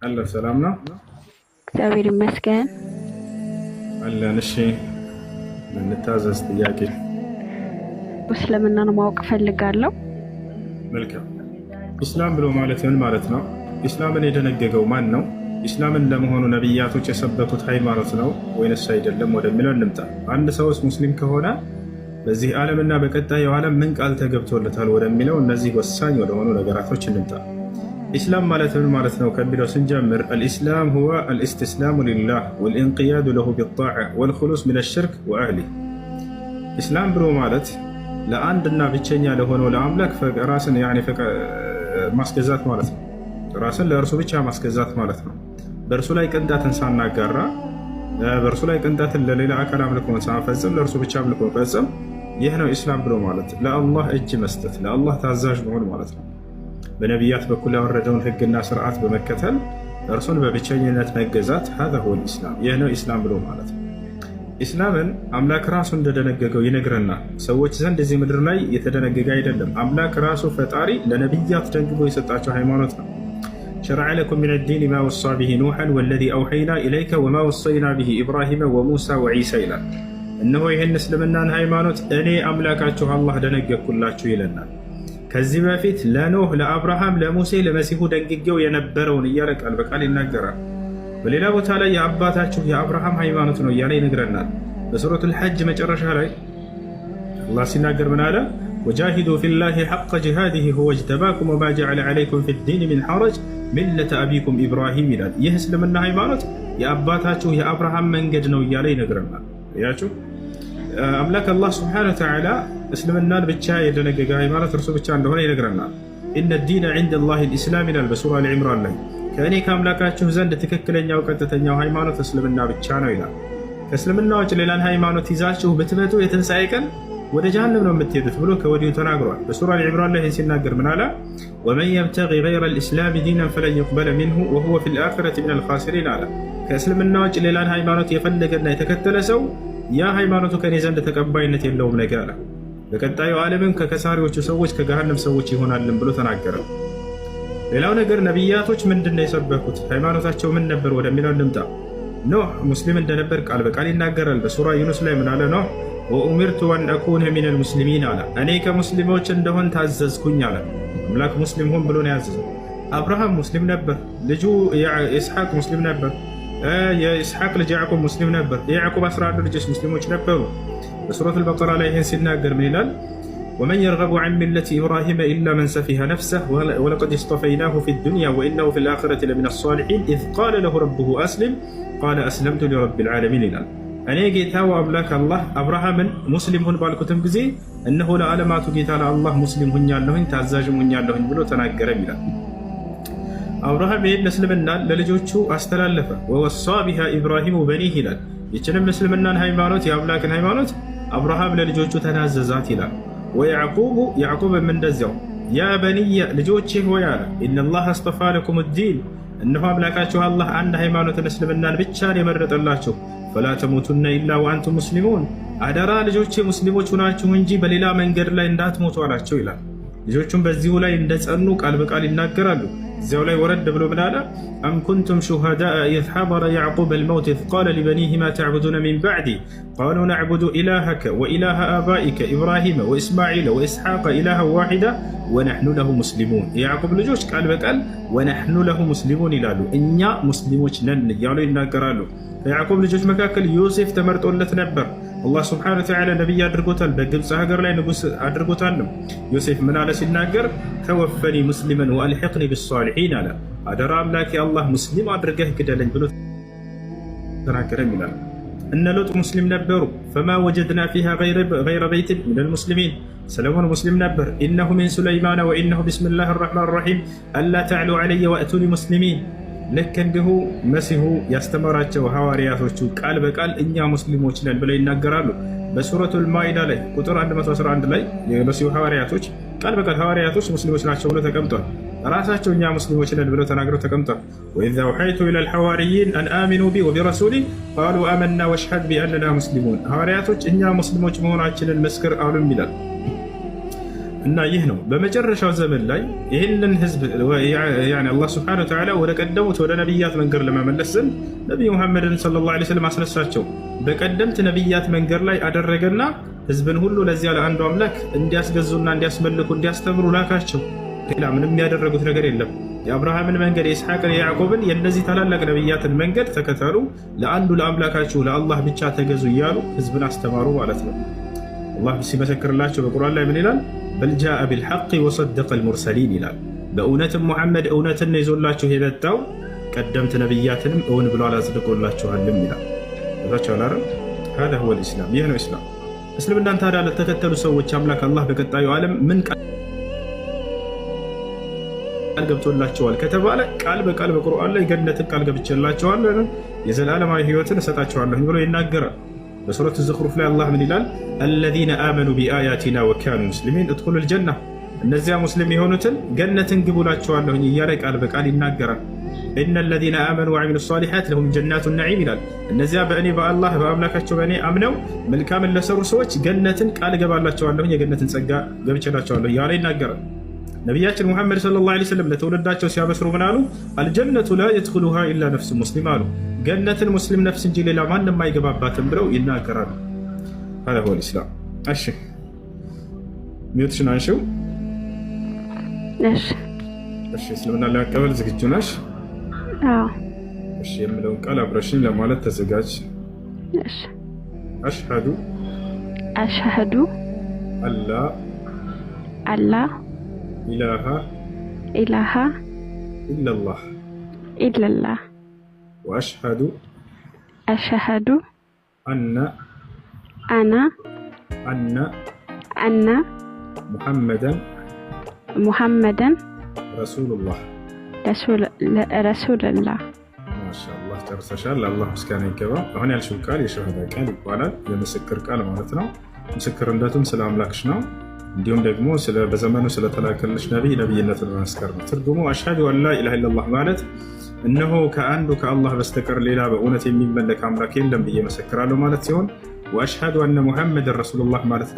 አለ ሰላም ነው እግዚአብሔር ይመስገን አለን። እሺ እንታዘዝ። ጥያቄ እስልምናን ማወቅ ፈልጋለሁ። መልካም። ኢስላም ብሎ ማለት ምን ማለት ነው? ኢስላምን የደነገገው ማን ነው? ኢስላምን ለመሆኑ ነቢያቶች የሰበኩት ሃይማኖት ነው ወይንስ አይደለም ወደሚለው እንምጣ። አንድ ሰውስ ሙስሊም ከሆነ በዚህ ዓለምና በቀጣዩ ዓለም ምን ቃል ተገብቶለታል ወደሚለው እነዚህ ወሳኝ ወደሆኑ ነገራቶች እንምጣ። ኢስላም ማለት ምን ማለት ነው ከሚለው ስንጀምር አልኢስላም ሁወ አልኢስቲስላሙ ሊላህ ወልኢንቅያዱ ለሁ ቢጣዓ ወልኹሉስ ሚነ ሽርክ ወአህሊህ። ኢስላም ብሎ ማለት ለአንድና ብቸኛ ለሆነው ለአምላክ ራስን ማስገዛት ማለት ነው። ራስን ለእርሱ ብቻ ማስገዛት ማለት ነው። በእርሱ ላይ ቅንጣትን ሳናጋራ፣ በእርሱ ላይ ቅንጣትን ለሌላ አካል አምልኮን ሳንፈጽም፣ ለእርሱ ብቻ አምልኮን ፈጽም። ይህ ነው ኢስላም ብሎ ማለት። ለአላህ እጅ መስጠት፣ ለአላህ ታዛዥ መሆን ማለት ነው። በነቢያት በኩል ያወረደውን ህግና ስርዓት በመከተል እርሱን በብቸኝነት መገዛት ሀዛ ሁወ ኢስላም። ይህ ነው ኢስላም ብሎ ማለት ነው። ኢስላምን አምላክ ራሱ እንደደነገገው ይነግረናል። ሰዎች ዘንድ እዚህ ምድር ላይ የተደነገገ አይደለም። አምላክ ራሱ ፈጣሪ ለነቢያት ደንግጎ የሰጣቸው ሃይማኖት ነው። ሸረዐ ለኩም ሚነ ዲን ማ ወሳ ብሂ ኑሐን ወለዚ አውሐይና ኢለይከ ወማ ወሰይና ብሂ ኢብራሂመ ወሙሳ ወዒሳ ይላል። እነሆ ይህን እስልምናን ሃይማኖት እኔ አምላካችሁ አላህ ደነገግኩላችሁ ይለናል። ከዚህ በፊት ለኖህ፣ ለአብርሃም፣ ለሙሴ፣ ለመሲሁ ደንግጌው የነበረውን እያለ ቃል በቃል ይናገራል። በሌላ ቦታ ላይ የአባታችሁ የአብርሃም ሃይማኖት ነው እያለ ይነግረናል። በሱረቱል ሐጅ መጨረሻ ላይ አላህ ሲናገር ምን አለ? ወጃሂዱ ፊላሂ ሐቀ ጂሃዲሂ ሁወ እጅተባኩም ወማ ጀዐለ ዐለይኩም ፊዲን ሚን ሐረጅ ሚለተ አቢኩም ኢብራሂም ይላል። ይህ እስልምና ሃይማኖት የአባታችሁ የአብርሃም መንገድ ነው እያለ ይነግረናል። ያችሁ አምላክ አላህ ስብሓነሁ ወተዓላ እስልምናን ብቻ የደነገገ ሃይማኖት እርሱ ብቻ እንደሆነ ይነግረናል። ኢነ ዲነ ዒንደላሂ ልኢስላም ይላል በሱራ አልዕምራን ላይ። ከእኔ ከአምላካችሁ ዘንድ ትክክለኛው ቀጥተኛው ሃይማኖት እስልምና ብቻ ነው ይላል። ከእስልምና ውጭ ሌላን ሃይማኖት ይዛችሁ ብትመጡ የትንሣኤ ቀን ወደ ጀሃነም ነው የምትሄዱት ብሎ ከወዲሁ ተናግሯል። በሱራ አልዕምራን ላይ ሲናገር ምን አለ? ወመን የብተጊ ገይረ ልእስላም ዲናን ፈለን ዩቅበለ ሚንሁ ወሁወ ፊ ልአኺረቲ ሚነል ኻሲሪን አለ። ከእስልምና ውጭ ሌላን ሃይማኖት የፈለገና የተከተለ ሰው ያ ሃይማኖቱ ከኔ ዘንድ ተቀባይነት የለውም ነገ አለ። በቀጣዩ ዓለምም ከከሳሪዎቹ ሰዎች ከገሃነም ሰዎች ይሆናልን ብሎ ተናገረ። ሌላው ነገር ነቢያቶች ምንድነው የሰበኩት? ሃይማኖታቸው ምን ነበር ወደሚለው እንምጣ። ኖህ ሙስሊም እንደነበር ቃል በቃል ይናገራል። በሱራ ዩኑስ ላይ ምን አለ? ኖህ ወኡሚርቱ አን አኩነ ሚነል ሙስሊሚን አለ። እኔ ከሙስሊሞች እንደሆን ታዘዝኩኝ አለ። አምላክ ሙስሊም ሁን ብሎ ነው ያዘዘው። አብርሃም ሙስሊም ነበር። ልጁ ኢስሐቅ ሙስሊም ነበር። የኢስሐቅ ልጅ ያዕቁብ ሙስሊም ነበር። የያዕቁብ 11 ልጆች ሙስሊሞች ነበሩ። በሱረቱል በቀራ ላይ ይህን ሲናገር ምን ይላል? ወመን የርገቡ ዐን ሚለቲ ኢብራሂመ ኢላ መን ሰፊሀ ነፍሰህ ወለቀድ እስጠፈይናሁ ፊ ዱንያ ወኢነሁ ፊል አኺረቲ ለሚነ ሷሊሒን ኢዝ ቃለ ለሁ ረቡሁ አስሊም ቃለ አስለምቱ ሊረቢል ዓለሚን ይላል። እኔ ጌታው አምላክ አላህ አብርሃምን ሙስሊም ሁን ባልኩትም ጊዜ እነሆ ለዓለማቱ ጌታ ለአላህ ሙስሊም ሁኛለሁኝ ታዛዥም ሁኛለሁኝ ብሎ ተናገረም ይላል። አብርሃም ይህን እስልምናን ለልጆቹ አስተላለፈ። ወወሳ ቢሃ ኢብራሂሙ በኒህ ይላል። ይችንም እስልምናን ሃይማኖት የአምላክን ሃይማኖት አብርሃም ለልጆቹ ተናዘዛት ይላል። ወያዕቁቡ ያዕቁብም እንደዚያው ያ በኒየ ልጆቼ ሆይ አለ ኢነላህ አስጠፋ ለኩም ዲን እነሆ አምላካችሁ አላህ አንድ ሃይማኖትን እስልምናን ብቻን የመረጠላችሁ ፈላ ተሙቱነ ኢላ ወአንቱም ሙስሊሙን አደራ ልጆቼ ሙስሊሞች ሁናችሁ እንጂ በሌላ መንገድ ላይ እንዳትሞቱ አላቸው ይላል። ልጆቹም በዚሁ ላይ እንደጸኑ ቃል በቃል ይናገራሉ። እዚያው ላይ ወረድ ብሎ ምን አለ? አም ኩንቱም ሹሃዳአ ኢዝ ሐደረ ያዕቁብ አልመውት ኢዝ ቃለ ሊበኒህ ማ ተዕቡዱነ ሚን ባዕዲ ቃሉ ነዕቡዱ ኢላሀከ ወኢላሀ አባኢከ ኢብራሂመ ወኢስማዒለ ወኢስሐቀ ኢላሀን ዋሒዳ ወነሕኑ ለሁ ሙስሊሙን። የያዕቁብ ልጆች ቃል በቃል ወነሕኑ ለሁ ሙስሊሙን ይላሉ፣ እኛ ሙስሊሞች ነን እያሉ ይናገራሉ። ከያዕቁብ ልጆች መካከል ዮሴፍ ተመርጦለት ነበር። አላህ ስብሓነሁ ወተዓላ ነቢይ አድርጎታል። በግብፅ ሀገር ላይ ንጉሥ አድርጎታልም። ዮሴፍ ምን አለ ሲናገር? ተወፈኒ ሙስሊመን ወአልሒቅኒ ቢሷሊሒን አለ። አደራ አምላኬ አላህ ሙስሊም አድርገህ ግደለኝ ብሎ ተናገረም ይላል። እነ ሎጥ ሙስሊም ነበሩ። ፈማ ወጀድና ፊሃ ገይረ በይትን ሚነል ሙስሊሚን። ሰለሞን ሙስሊም ነበር። ኢነሁ ሚን ሱለይማነ ወኢነሁ ቢስሚላሂ ረሕማን ረሒም አላ ተዕሉ ዐለየ ወእቱኒ ሙስሊሚን። ልክ እንዲሁ መሲሁ ያስተማራቸው ሐዋርያቶቹ ቃል በቃል እኛ ሙስሊሞች ነን ብለው ይናገራሉ። በሱረቱል ማኢዳ ላይ ቁጥር 111 ላይ የመሲሁ ሐዋርያቶች ቃል በቃል ሐዋርያቶች ሙስሊሞች ናቸው ብሎ ተቀምጧል። ራሳቸው እኛ ሙስሊሞች ነን ብለው ተናግረው ተቀምጧል። ወኢዝ አውሐይቱ ኢለል ሐዋርይን አን አሚኑ ቢ ወቢረሱሊ ቃሉ አመና ወሽሀድ ቢአንና ሙስሊሙን። ሐዋርያቶች እኛ ሙስሊሞች መሆናችንን መስክር አሉም ይላል። እና ይህ ነው በመጨረሻው ዘመን ላይ ይህንን ህዝብ አላህ ሱብሓነሁ ወተዓላ ወደ ቀደሙት ወደ ነቢያት መንገድ ለመመለስ ዘንድ ነቢዩ ሙሐመድን ሰለላሁ ዐለይሂ ወሰለም አስነሳቸው። በቀደምት ነቢያት መንገድ ላይ አደረገና ህዝብን ሁሉ ለዚያ ለአንዱ አምላክ እንዲያስገዙና እንዲያስመልኩ እንዲያስተምሩ ላካቸው። ሌላ ምንም ያደረጉት ነገር የለም። የአብርሃምን መንገድ፣ የኢስሐቅን፣ የያዕቆብን የእነዚህ ታላላቅ ነቢያትን መንገድ ተከተሉ፣ ለአንዱ ለአምላካችሁ ለአላህ ብቻ ተገዙ እያሉ ህዝብን አስተማሩ ማለት ነው። አላህ ሲመሰክርላቸው በቁርአን ላይ ምን ይላል? በል ጃአ ቢልሐቅ ወሰደቀ አልሙርሰሊን ይላል። በእውነትም ሙሐመድ እውነትን ይዞላችሁ የመጣው ቀደምት ነቢያትንም እውን ብሎ አላጽድቆላችኋልም ይላል። ታቻላረ هذا هو الاسلام። ይህ ነው እስላም። እስልምናን ታዲያ ለተከተሉ ሰዎች አምላክ አላህ በቀጣዩ ዓለም ምን ቃል ገብቶላቸዋል ከተባለ ቃል በቃል በቁርአን ላይ ገነትን ቃል ገብቼላቸዋለሁ የዘላለማዊ ህይወትን እሰጣቸዋለሁ ብሎ ይናገራል። በሱረት ዘኽሩፍ ላይ አላህ ምን ይላል? አለዚነ አመኑ ቢአያቲና ወካኑ ሙስሊሚን እድኹሉል ጀና፣ እነዚያ ሙስሊም የሆኑትን ገነትን ግቡላቸዋለሁ እያለ ቃል በቃል ይናገራል። ኢነ አለዚነ አመኑ ወዐሚሉ ሷሊሓት ለሁም ጀናቱ ነዒም ይላል። እነዚያ በእኔ በአላህ በአምላካቸው በእኔ አምነው መልካምን ለሰሩ ሰዎች ገነትን ቃል ገባላቸዋለሁ የገነትን ጸጋ ገብቼላቸዋለሁ እያለ ይናገራል። ነቢያችን ሙሐመድ ሰለላሁ ዐለይሂ ወሰለም ለትውልዳቸው ሲያበስሩ ምን አሉ? አልጀነቱ ላ የድኹሉሃ ኢላ ነፍሱ ሙስሊም አሉ። ገነትን ሙስሊም ነፍስ እንጂ ሌላ ማንም አይገባባትም ብለው ይናገራሉ። هذا هو الإسلام። እሺ ሚውትሽን አንሺው። እሺ እስልምና ለመቀበል ዝግጁ ነሽ? አዎ። እሺ የምለውን ቃል አብረሽኝ ለማለት ተዘጋጅ። እሺ አሽሀዱ አላ ኢላሃ ኢለላህ ወአሽሀዱ አነ ሙሐመደን ረሱሉላህ። ማሻአላህ ጨርሰሻል። አላህ ምስጋና ይገባ። አሁን ያልሽው ቃል የሸሃዳ ቃል ይባላል። የምስክር ቃል ማለት ነው። ምስክርነቱም ስለ አምላክሽ ነው። እንዲሁም ደግሞ በዘመኑ ስለተላከልሽ ነቢይ ነቢይነቱን መመስከር ነው። ትርጉሙ አሽሀዱ አን ላ ኢላሃ ኢለላህ ማለት እነሆ ከአንዱ ከአላህ በስተቀር ሌላ በእውነት የሚመለክ አምላክ የለም ብዬ መሰክራለሁ ማለት ሲሆን ወአሽሀዱ አነ ሙሐመድን ረሱሉላህ ማለት